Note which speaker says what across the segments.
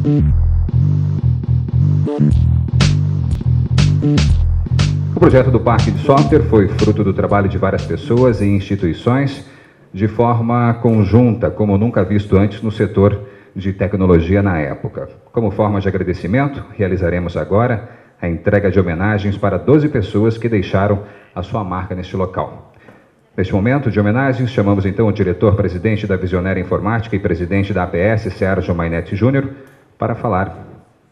Speaker 1: O projeto do Parque de Software foi fruto do trabalho de várias pessoas e instituições de forma conjunta, como nunca visto antes no setor de tecnologia na época. Como forma de agradecimento, realizaremos agora a entrega de homenagens para 12 pessoas que deixaram a sua marca neste local. Neste momento de homenagens, chamamos então o diretor-presidente da Visionária Informática e presidente da APS, Sérgio Mainetti Júnior, para falar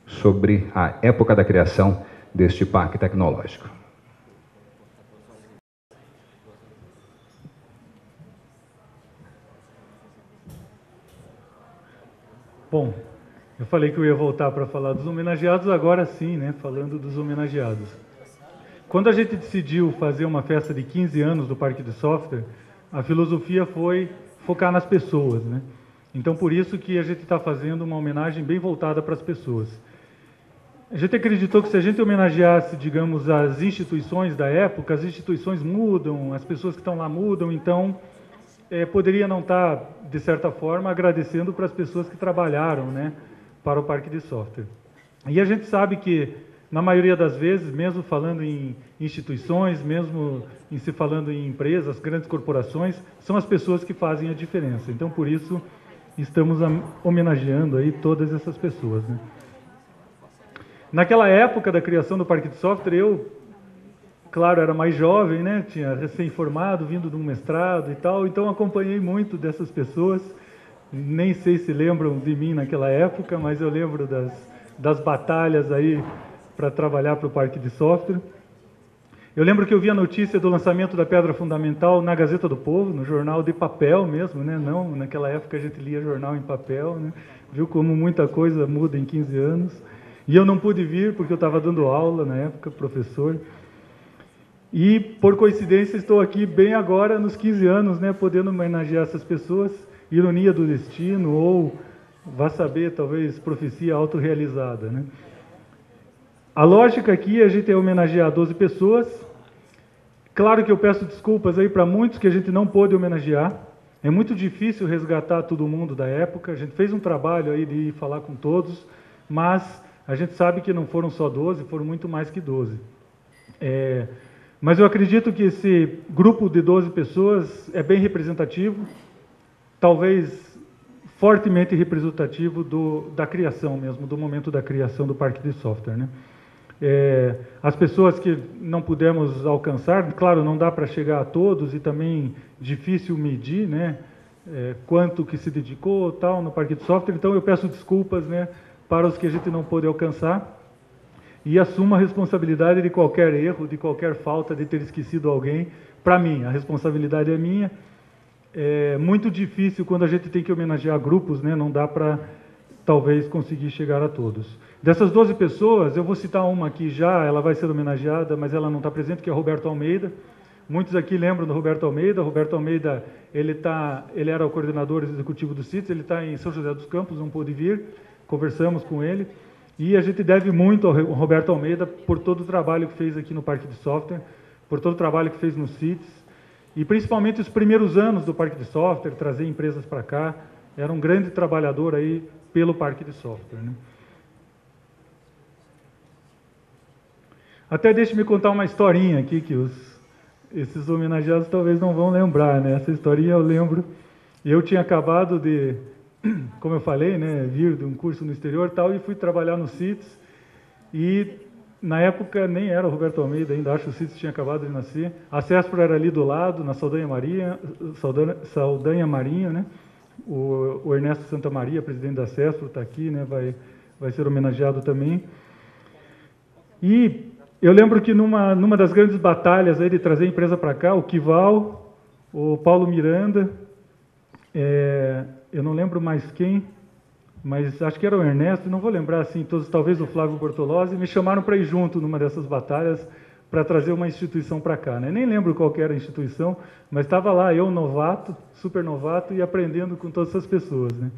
Speaker 1: sobre a época da criação deste parque tecnológico.
Speaker 2: Bom, eu falei que eu ia voltar para falar dos homenageados, agora sim, né, falando dos homenageados. Quando a gente decidiu fazer uma festa de 15 anos do Parque de Software, a filosofia foi focar nas pessoas, né? Então, por isso que a gente está fazendo uma homenagem bem voltada para as pessoas. A gente acreditou que se a gente homenageasse, digamos, as instituições da época, as instituições mudam, as pessoas que estão lá mudam, então poderia não estar, de certa forma, agradecendo para as pessoas que trabalharam, né, para o Parque de Software. E a gente sabe que, na maioria das vezes, mesmo falando em instituições, mesmo em se falando em empresas, grandes corporações, são as pessoas que fazem a diferença. Então, por isso, estamos homenageando aí todas essas pessoas, né? Naquela época da criação do Parque de Software, eu, claro, era mais jovem, né? Tinha recém-formado, vindo de um mestrado e tal, então acompanhei muito dessas pessoas. Nem sei se lembram de mim naquela época, mas eu lembro das batalhas aí para trabalhar para o Parque de Software. Eu lembro que eu vi a notícia do lançamento da Pedra Fundamental na Gazeta do Povo, no jornal de papel mesmo, né? Não, naquela época a gente lia jornal em papel, né? Viu como muita coisa muda em 15 anos. E eu não pude vir porque eu estava dando aula na época, professor. E, por coincidência, estou aqui bem agora, nos 15 anos, né, podendo homenagear essas pessoas. Ironia do destino, ou, vá saber, talvez, profecia autorrealizada, né? A lógica aqui é a gente homenagear 12 pessoas. Claro que eu peço desculpas aí para muitos que a gente não pôde homenagear. É muito difícil resgatar todo mundo da época. A gente fez um trabalho aí de ir falar com todos, mas a gente sabe que não foram só 12, foram muito mais que 12. Mas eu acredito que esse grupo de 12 pessoas é bem representativo, talvez fortemente representativo da criação mesmo, do momento da criação do Parque de Software, né? As pessoas que não pudemos alcançar, claro, não dá para chegar a todos e também difícil medir, né, quanto que se dedicou tal no Parque de Software, então eu peço desculpas, né, para os que a gente não pôde alcançar e assumo a responsabilidade de qualquer erro, de qualquer falta, de ter esquecido alguém. Para mim, a responsabilidade é minha. É muito difícil quando a gente tem que homenagear grupos, né, não dá para, talvez, conseguir chegar a todos. Dessas 12 pessoas, eu vou citar uma aqui já, ela vai ser homenageada, mas ela não está presente, que é Roberto Almeida. Muitos aqui lembram do Roberto Almeida. Roberto Almeida, ele era o coordenador executivo do CITES, ele está em São José dos Campos, não pôde vir, conversamos com ele, e a gente deve muito ao Roberto Almeida por todo o trabalho que fez aqui no Parque de Software, por todo o trabalho que fez no CITES, e principalmente os primeiros anos do Parque de Software, trazer empresas para cá, era um grande trabalhador aí pelo Parque de Software, né? Até deixe-me contar uma historinha aqui que esses homenageados talvez não vão lembrar, né? Essa historinha eu lembro. Eu tinha acabado de, como eu falei, né, vir de um curso no exterior e tal, e fui trabalhar no CITES. E na época nem era o Roberto Almeida ainda, acho que o CITES tinha acabado de nascer. A CESPRO era ali do lado, na Saldanha Marinho, né? O Ernesto Santa Maria, presidente da CESPRO, está aqui, né? Vai ser homenageado também. E eu lembro que numa das grandes batalhas aí de trazer a empresa para cá, o Kival, o Paulo Miranda, eu não lembro mais quem, mas acho que era o Ernesto, não vou lembrar assim todos, talvez o Flávio Bortolozzi, me chamaram para ir junto numa dessas batalhas para trazer uma instituição para cá, né? Nem lembro qual que era a instituição, mas estava lá eu, novato, super novato, e aprendendo com todas essas pessoas, né?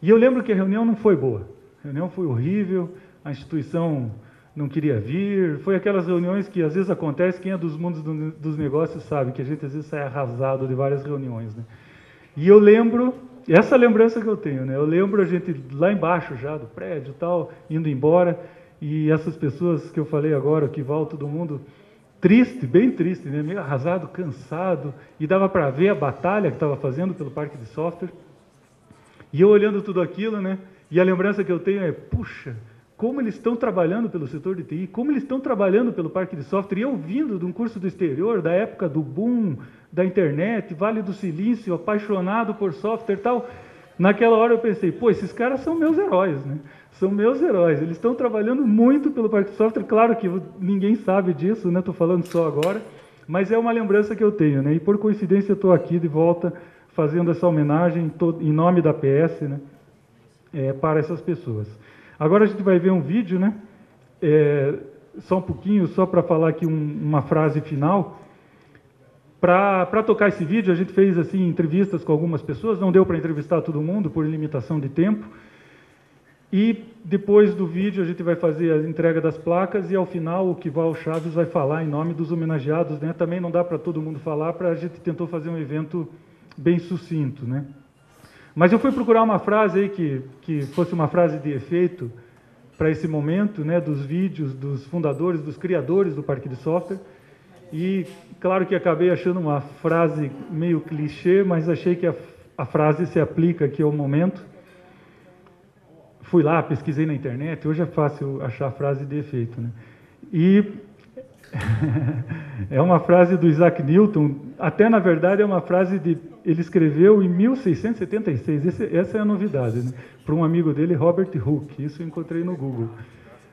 Speaker 2: E eu lembro que a reunião não foi boa, a reunião foi horrível, a instituição não queria vir, foi aquelas reuniões que às vezes acontece, quem é dos mundos dos negócios sabe que a gente às vezes sai arrasado de várias reuniões, né? E eu lembro essa lembrança que eu tenho, né? Eu lembro a gente lá embaixo já do prédio e tal, indo embora, e essas pessoas que eu falei agora, que Val, todo mundo triste, bem triste, né? Meio arrasado, cansado, e dava para ver a batalha que estava fazendo pelo parque de software. E eu olhando tudo aquilo, né? E a lembrança que eu tenho é, puxa, como eles estão trabalhando pelo setor de TI, como eles estão trabalhando pelo parque de software, e eu vindo de um curso do exterior, da época do boom da internet, Vale do Silício, apaixonado por software e tal. Naquela hora eu pensei, pô, esses caras são meus heróis, né? São meus heróis, eles estão trabalhando muito pelo parque de software, claro que ninguém sabe disso, né? Estou falando só agora, mas é uma lembrança que eu tenho, né? E por coincidência eu estou aqui de volta fazendo essa homenagem em nome da PS, né? Para essas pessoas. Agora a gente vai ver um vídeo, né? Só um pouquinho, só para falar aqui uma frase final. Para tocar esse vídeo, a gente fez assim entrevistas com algumas pessoas, não deu para entrevistar todo mundo por limitação de tempo. E depois do vídeo a gente vai fazer a entrega das placas e ao final o Quival Chaves vai falar em nome dos homenageados, né? Também não dá para todo mundo falar, a gente tentou fazer um evento bem sucinto, né? Mas eu fui procurar uma frase aí que fosse uma frase de efeito para esse momento, né, dos vídeos, dos fundadores, dos criadores do parque de software. E claro que acabei achando uma frase meio clichê, mas achei que a frase se aplica aqui ao momento. Fui lá, pesquisei na internet, hoje é fácil achar frase de efeito, né? E é uma frase do Isaac Newton, até na verdade é uma frase ele escreveu em 1676, essa é a novidade, né? Para um amigo dele, Robert Hooke, isso eu encontrei no Google.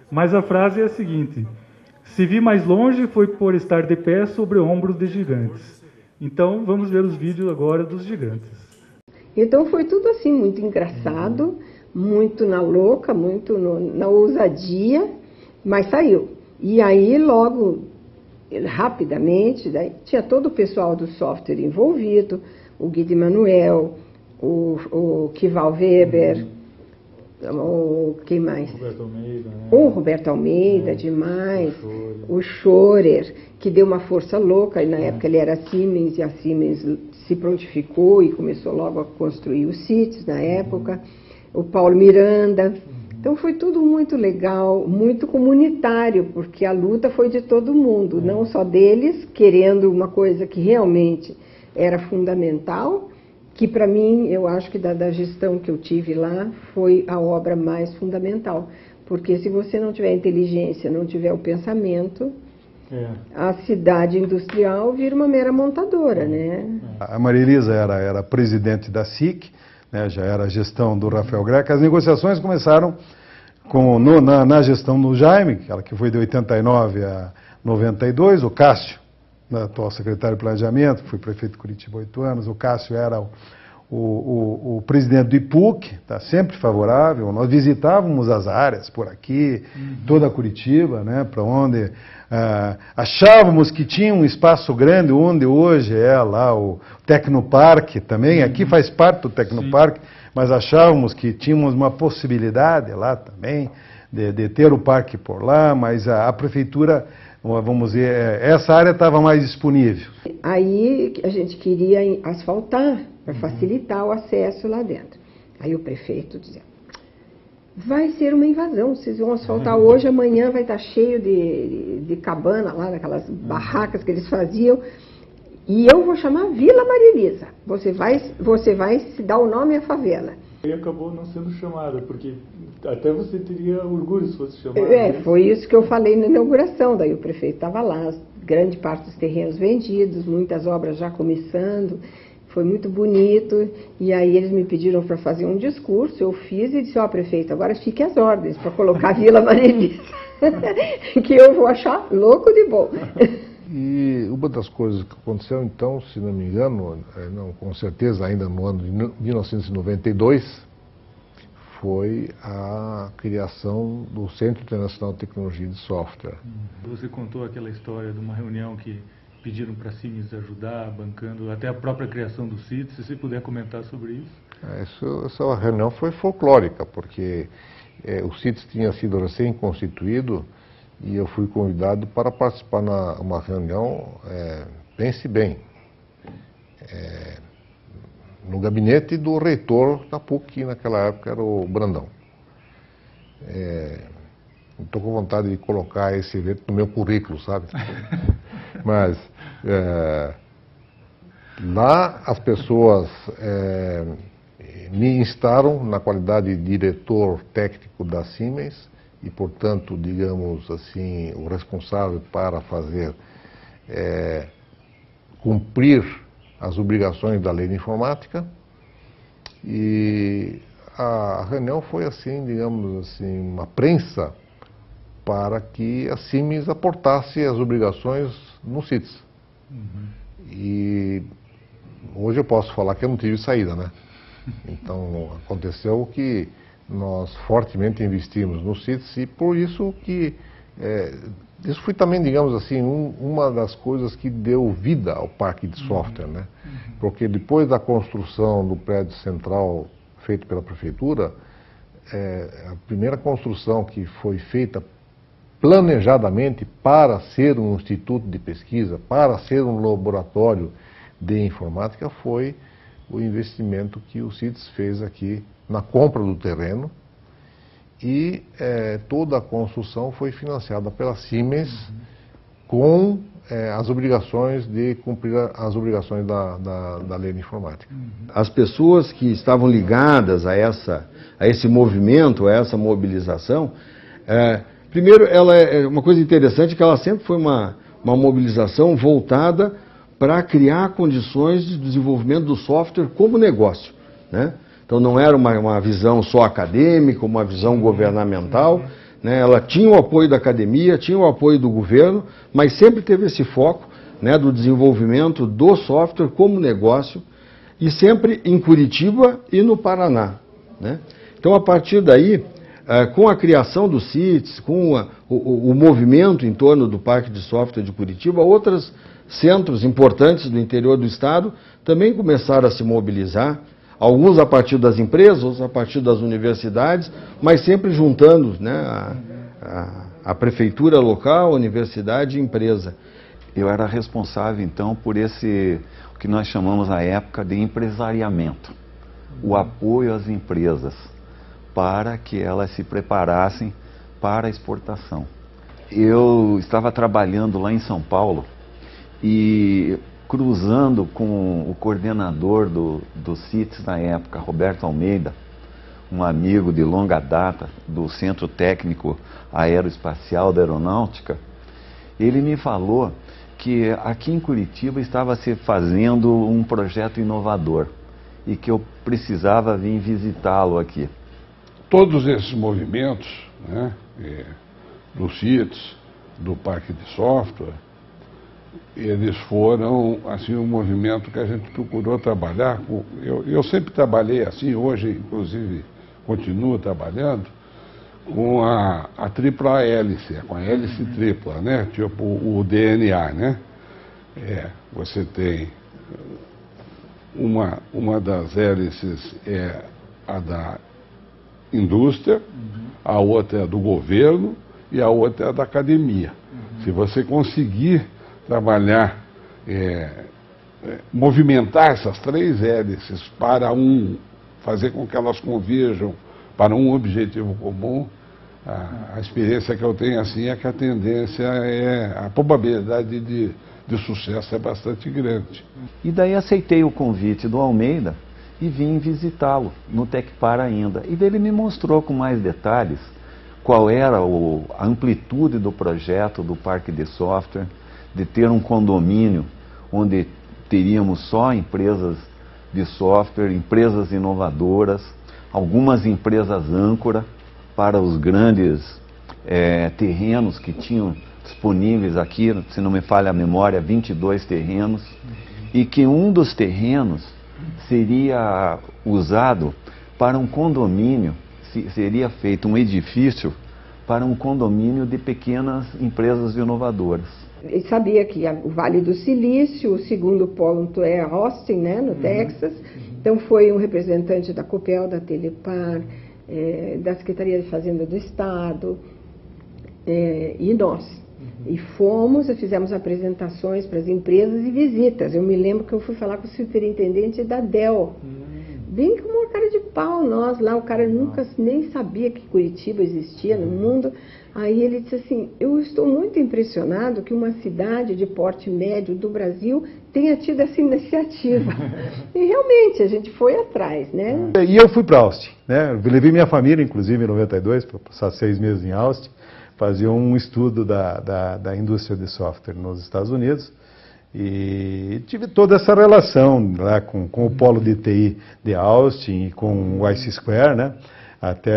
Speaker 2: Mas a frase é a seguinte: se vi mais longe foi por estar de pé sobre ombros de gigantes. Então vamos ver os vídeos agora dos gigantes.
Speaker 3: Então foi tudo assim, muito engraçado, muito na louca, muito na ousadia, mas saiu. E aí logo, rapidamente, daí, tinha todo o pessoal do software envolvido, o Guido Emanuel, o Quival Weber, quem mais?
Speaker 2: Roberto Almeida, né?
Speaker 3: O Roberto Almeida, demais. O Schorer, que deu uma força louca, e na época ele era Siemens, e a Siemens se prontificou e começou logo a construir os CITES na época. O Paulo Miranda. Então foi tudo muito legal, muito comunitário, porque a luta foi de todo mundo, não só deles, querendo uma coisa que realmente era fundamental, que para mim, eu acho que da gestão que eu tive lá, foi a obra mais fundamental. Porque se você não tiver inteligência, não tiver o pensamento, a cidade industrial vira uma mera montadora, né?
Speaker 4: A Maria Elisa era presidente da SIC, né, já era a gestão do Rafael Greca. As negociações começaram na gestão do Jaime, aquela que foi de 89 a 92, o Cássio, atual secretário de Planejamento, fui prefeito de Curitiba há 8 anos, o Cássio era o presidente do IPUC, tá sempre favorável. Nós visitávamos as áreas por aqui, toda Curitiba, né, para onde achávamos que tinha um espaço grande, onde hoje é lá o Tecnoparque também, aqui faz parte do Tecnoparque, mas achávamos que tínhamos uma possibilidade lá também de ter o parque por lá, mas a prefeitura, vamos dizer, essa área estava mais disponível.
Speaker 3: Aí a gente queria asfaltar para facilitar o acesso lá dentro. Aí o prefeito dizia: vai ser uma invasão, vocês vão asfaltar hoje, amanhã vai estar cheio de cabana lá, daquelas barracas que eles faziam, e eu vou chamar Vila Maria Elisa. Você vai se dar o nome à favela.
Speaker 2: E acabou não sendo chamada, porque até você teria orgulho se fosse chamada.
Speaker 3: Foi isso que eu falei na inauguração. Daí o prefeito estava lá, grande parte dos terrenos vendidos, muitas obras já começando. Foi muito bonito, e aí eles me pediram para fazer um discurso, eu fiz e disse: ó, prefeito, agora fique às ordens para colocar Vila Maria Elisa, que eu vou achar louco de bom.
Speaker 5: E uma das coisas que aconteceu, então, se não me engano, não, com certeza ainda no ano de 1992, foi a criação do Centro Internacional de Tecnologia de Software.
Speaker 2: Você contou aquela história de uma reunião que pediram para a Siemens ajudar, bancando até a própria criação do CITES, se você puder comentar sobre isso.
Speaker 5: Essa reunião foi folclórica, porque o CITES tinha sido recém-constituído e eu fui convidado para participar numa reunião, pense bem, no gabinete do reitor da PUC, que naquela época era o Brandão. Estou com vontade de colocar esse evento no meu currículo, sabe? Mas lá as pessoas me instaram na qualidade de diretor técnico da Siemens e, portanto, digamos assim, o responsável para fazer cumprir as obrigações da lei de informática. E a reunião foi assim, digamos assim, uma prensa para que a Siemens aportasse as obrigações no CITES. E hoje eu posso falar que eu não tive saída, né? Então aconteceu que nós fortemente investimos no CITES e por isso que isso foi também, digamos assim, uma das coisas que deu vida ao parque de software, né? Porque depois da construção do prédio central feito pela prefeitura, a primeira construção que foi feita planejadamente para ser um instituto de pesquisa, para ser um laboratório de informática, foi o investimento que o CITES fez aqui na compra do terreno. E toda a construção foi financiada pela Siemens com as obrigações de cumprir as obrigações da lei de informática.
Speaker 6: As pessoas que estavam ligadas a esse movimento, a essa mobilização, primeiro, ela é uma coisa interessante que ela sempre foi uma mobilização voltada para criar condições de desenvolvimento do software como negócio, né? Então não era uma visão só acadêmica, uma visão governamental, né? Ela tinha o apoio da academia, tinha o apoio do governo, mas sempre teve esse foco, né, do desenvolvimento do software como negócio, e sempre em Curitiba e no Paraná, né? Então a partir daí, com a criação do CITES, com o movimento em torno do Parque de Software de Curitiba, outros centros importantes do interior do estado também começaram a se mobilizar, alguns a partir das empresas, outros a partir das universidades, mas sempre juntando, né, a prefeitura local, a universidade e empresa.
Speaker 7: Eu era responsável, então, por o que nós chamamos à época de empresariamento, o apoio às empresas, para que elas se preparassem para a exportação. Eu estava trabalhando lá em São Paulo e cruzando com o coordenador do CITES na época, Roberto Almeida, um amigo de longa data do Centro Técnico Aeroespacial da Aeronáutica, ele me falou que aqui em Curitiba estava se fazendo um projeto inovador e que eu precisava vir visitá-lo aqui.
Speaker 8: Todos esses movimentos, né, do CITES, do Parque de Software, eles foram assim um movimento que a gente procurou trabalhar com. Eu sempre trabalhei assim, hoje inclusive continuo trabalhando com a tripla hélice, com a hélice tripla, né? Tipo o DNA, né? Você tem uma das hélices é a da indústria, a outra é do governo e a outra é da academia. Se você conseguir trabalhar, movimentar essas três hélices para fazer com que elas converjam para um objetivo comum, a experiência que eu tenho assim é que a tendência a probabilidade de sucesso é bastante grande.
Speaker 7: E daí aceitei o convite do Almeida e vim visitá-lo no Tecpar ainda. E ele me mostrou com mais detalhes qual era a amplitude do projeto do Parque de Software, de ter um condomínio onde teríamos só empresas de software, empresas inovadoras, algumas empresas âncora para os grandes terrenos que tinham disponíveis aqui, se não me falha a memória, 22 terrenos, e que um dos terrenos seria usado para um condomínio, seria feito um edifício para um condomínio de pequenas empresas inovadoras.
Speaker 3: Ele sabia que o Vale do Silício, o segundo ponto é Austin, né, no Texas. Então foi um representante da Copel, da Telepar, da Secretaria de Fazenda do Estado, e nós. E fizemos apresentações para as empresas e visitas. Eu me lembro que eu fui falar com o superintendente da Dell. Bem com uma cara de pau nós lá, o cara nunca nem sabia que Curitiba existia no mundo. Aí ele disse assim, eu estou muito impressionado que uma cidade de porte médio do Brasil tenha tido essa iniciativa. E realmente, a gente foi atrás, né?
Speaker 4: E eu fui para Austin, né? Eu levei minha família, inclusive, em 92, para passar 6 meses em Austin, fazer um estudo da indústria de software nos Estados Unidos. E tive toda essa relação lá com o polo de TI de Austin e com o IC Square, né? Até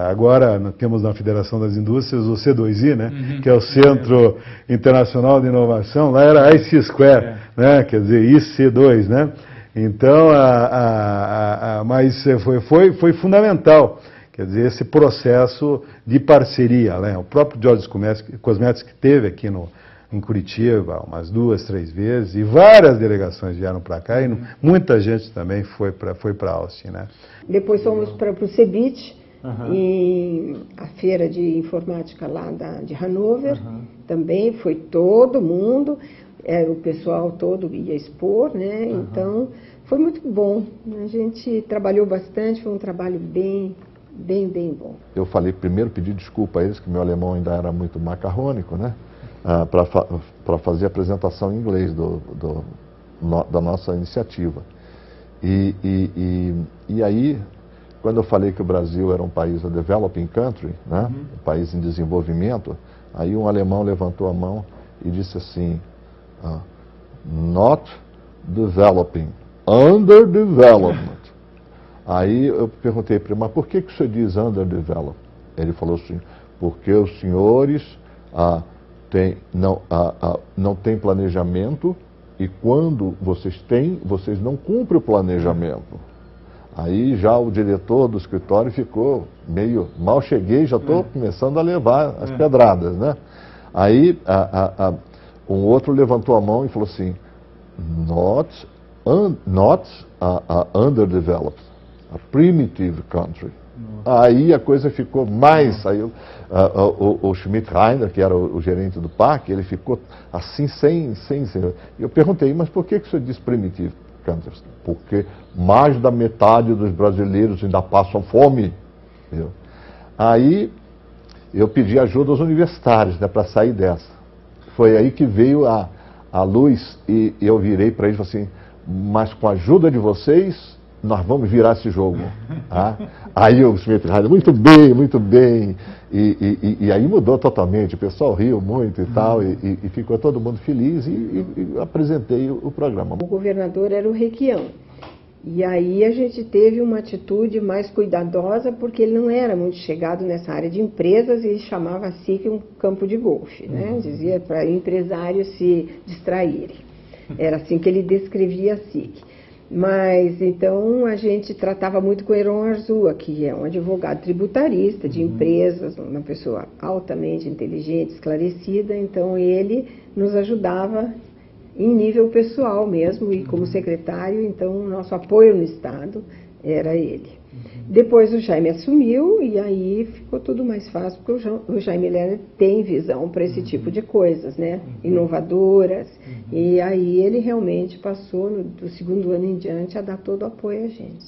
Speaker 4: agora nós temos na Federação das Indústrias o C2I, né? Que é o Centro Internacional de Inovação, lá era IC Square, né? Quer dizer, IC2, né? Então, mas foi fundamental, quer dizer, esse processo de parceria, né? O próprio George Cosmetics que teve aqui em Curitiba umas 2, 3 vezes, e várias delegações vieram para cá, e muita gente também foi para Austin, né?
Speaker 3: Depois fomos para o CeBIT, a feira de informática lá de Hanover, também foi todo mundo, o pessoal todo ia expor, né? Então, foi muito bom. A gente trabalhou bastante, foi um trabalho bem bom.
Speaker 5: Eu falei primeiro, pedi desculpa a eles, que meu alemão ainda era muito macarrônico, né? Para fazer a apresentação em inglês da nossa iniciativa. E aí, quando eu falei que o Brasil era um país, a developing country, né? Um país em desenvolvimento, aí um alemão levantou a mão e disse assim, not developing, underdevelopment. Aí eu perguntei para ele, mas por que o senhor diz underdevelopment? Ele falou assim, porque os senhores não têm planejamento, e quando vocês têm, vocês não cumprem o planejamento. Aí já o diretor do escritório ficou meio, mal cheguei, já estou começando a levar as pedradas, né? Aí um outro levantou a mão e falou assim, not underdeveloped, a primitive country. Aí a coisa ficou mais, aí o Schmidt Reiner, que era o gerente do parque, ele ficou assim, sem. Eu perguntei, mas por que o senhor diz primitive countries? Porque mais da metade dos brasileiros ainda passam fome. Entendeu? Aí eu pedi ajuda aos universitários, né, para sair dessa. Foi aí que veio a luz, e eu virei para eles e falei assim, mas com a ajuda de vocês, nós vamos virar esse jogo. Tá? Aí o Schmidt Reiner, muito bem. E aí mudou totalmente, o pessoal riu muito e tal, e ficou todo mundo feliz, e apresentei o programa.
Speaker 3: O governador era o Requião. E aí a gente teve uma atitude mais cuidadosa, porque ele não era muito chegado nessa área de empresas, e chamava a SIC um campo de golfe, né? Dizia para empresários se distraírem. Era assim que ele descrevia a SIC. Mas, então, a gente tratava muito com o Heron Arzua, que é um advogado tributarista de empresas, uma pessoa altamente inteligente, esclarecida. Então, ele nos ajudava em nível pessoal mesmo, e como secretário, então, o nosso apoio no Estado era ele. Depois o Jaime assumiu, e aí ficou tudo mais fácil, porque o Jaime tem visão para esse tipo de coisas, né? Inovadoras. E aí ele realmente passou, do segundo ano em diante, a dar todo o apoio a gente.